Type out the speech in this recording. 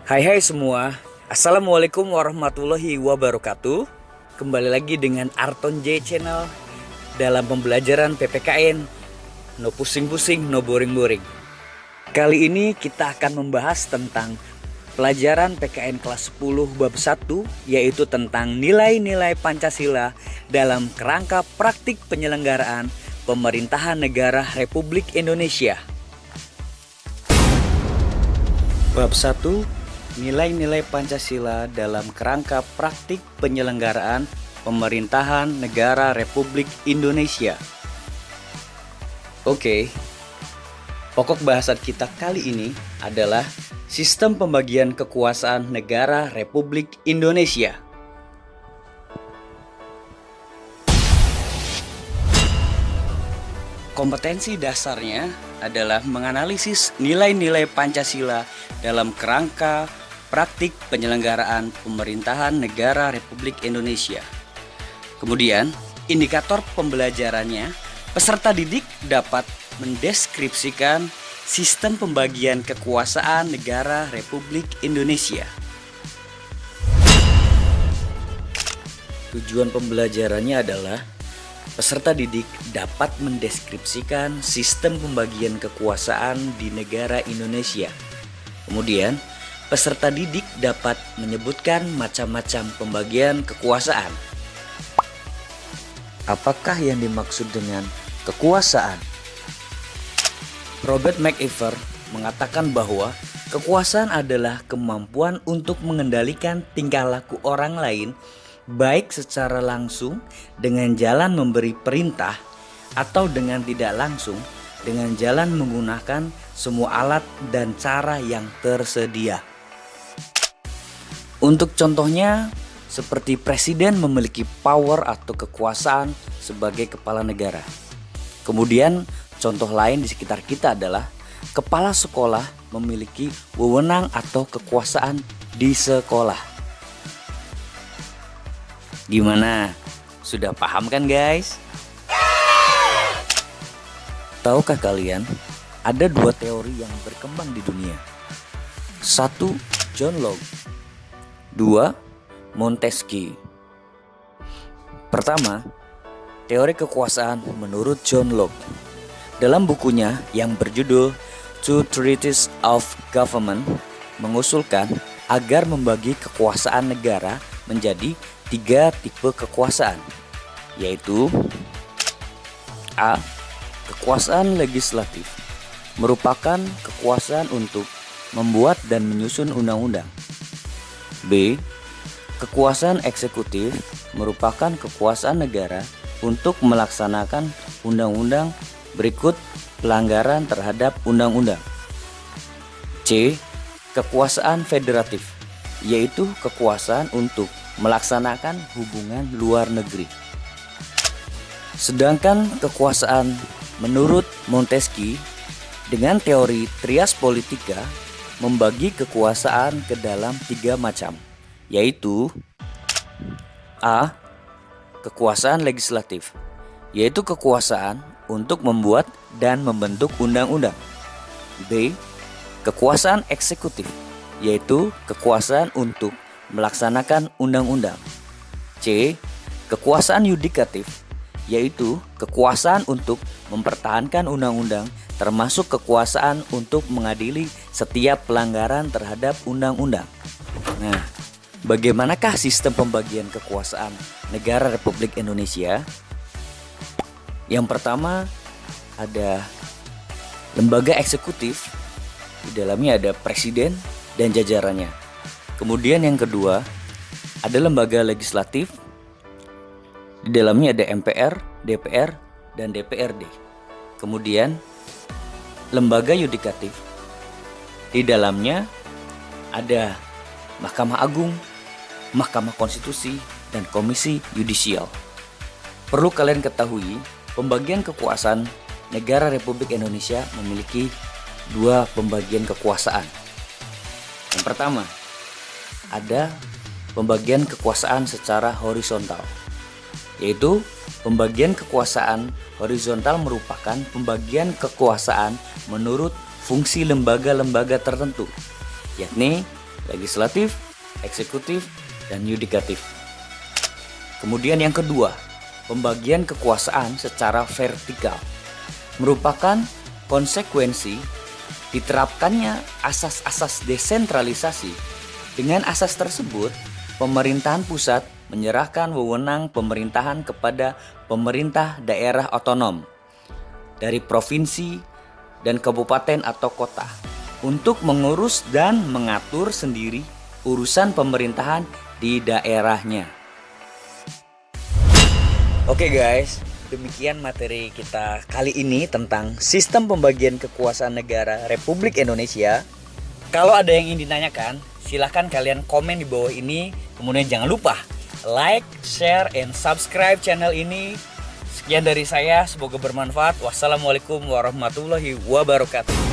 Hai semua, Assalamualaikum warahmatullahi wabarakatuh. Kembali lagi dengan Arton J Channel dalam pembelajaran PPKN. No pusing-pusing, no boring-boring. Kali ini kita akan membahas tentang pelajaran PKN kelas 10 bab 1, yaitu tentang nilai-nilai Pancasila dalam kerangka praktik penyelenggaraan pemerintahan negara Republik Indonesia. Bab 1, nilai-nilai Pancasila dalam kerangka praktik penyelenggaraan pemerintahan negara Republik Indonesia. Oke, pokok bahasan kita kali ini adalah sistem pembagian kekuasaan negara Republik Indonesia. Kompetensi dasarnya adalah menganalisis nilai-nilai Pancasila dalam kerangka praktik penyelenggaraan pemerintahan negara Republik Indonesia. Kemudian, indikator pembelajarannya, peserta didik dapat mendeskripsikan sistem pembagian kekuasaan negara Republik Indonesia. Tujuan pembelajarannya adalah peserta didik dapat mendeskripsikan sistem pembagian kekuasaan di negara Indonesia. Kemudian, peserta didik dapat menyebutkan macam-macam pembagian kekuasaan. Apakah yang dimaksud dengan kekuasaan? Robert McIver mengatakan bahwa kekuasaan adalah kemampuan untuk mengendalikan tingkah laku orang lain, baik secara langsung dengan jalan memberi perintah atau dengan tidak langsung dengan jalan menggunakan semua alat dan cara yang tersedia. Untuk contohnya, seperti presiden memiliki power atau kekuasaan sebagai kepala negara. Kemudian contoh lain di sekitar kita adalah kepala sekolah memiliki wewenang atau kekuasaan di sekolah. Gimana? Sudah paham kan guys? Tahukah kalian, ada dua teori yang berkembang di dunia. 1. John Locke. 2. Montesquieu. Pertama, teori kekuasaan menurut John Locke. Dalam bukunya yang berjudul Two Treatises of Government, mengusulkan agar membagi kekuasaan negara menjadi 3 tipe kekuasaan, yaitu A. Kekuasaan legislatif, merupakan kekuasaan untuk membuat dan menyusun undang-undang. B. Kekuasaan eksekutif, merupakan kekuasaan negara untuk melaksanakan undang-undang berikut pelanggaran terhadap undang-undang. C. Kekuasaan federatif, yaitu kekuasaan untuk melaksanakan hubungan luar negeri. Sedangkan kekuasaan menurut Montesquieu dengan teori trias politika membagi kekuasaan ke dalam 3 macam, yaitu A. Kekuasaan legislatif, yaitu kekuasaan untuk membuat dan membentuk undang-undang. B. Kekuasaan eksekutif, yaitu kekuasaan untuk melaksanakan undang-undang. C. Kekuasaan yudikatif, yaitu kekuasaan untuk mempertahankan undang-undang, termasuk kekuasaan untuk mengadili setiap pelanggaran terhadap undang-undang. Nah, bagaimanakah sistem pembagian kekuasaan negara Republik Indonesia? Yang pertama, ada lembaga eksekutif, di dalamnya ada presiden dan jajarannya. Kemudian yang kedua, ada lembaga legislatif, di dalamnya ada MPR, DPR, dan DPRD. Kemudian lembaga yudikatif, di dalamnya ada Mahkamah Agung, Mahkamah Konstitusi, dan Komisi Yudisial. Perlu kalian ketahui, pembagian kekuasaan negara Republik Indonesia memiliki 2 pembagian kekuasaan. Yang pertama, ada pembagian kekuasaan secara horizontal, yaitu pembagian kekuasaan horizontal merupakan pembagian kekuasaan menurut fungsi lembaga-lembaga tertentu, yakni legislatif, eksekutif, dan yudikatif. Kemudian yang kedua, pembagian kekuasaan secara vertikal merupakan konsekuensi diterapkannya asas-asas desentralisasi. Dengan asas tersebut, pemerintahan pusat menyerahkan wewenang pemerintahan kepada pemerintah daerah otonom dari provinsi dan kabupaten atau kota untuk mengurus dan mengatur sendiri urusan pemerintahan di daerahnya. Oke guys, demikian materi kita kali ini tentang sistem pembagian kekuasaan negara Republik Indonesia. Kalau ada yang ingin ditanyakan, silahkan kalian komen di bawah ini. Kemudian jangan lupa like, share, and subscribe channel ini. Sekian dari saya, semoga bermanfaat. Wassalamualaikum warahmatullahi wabarakatuh.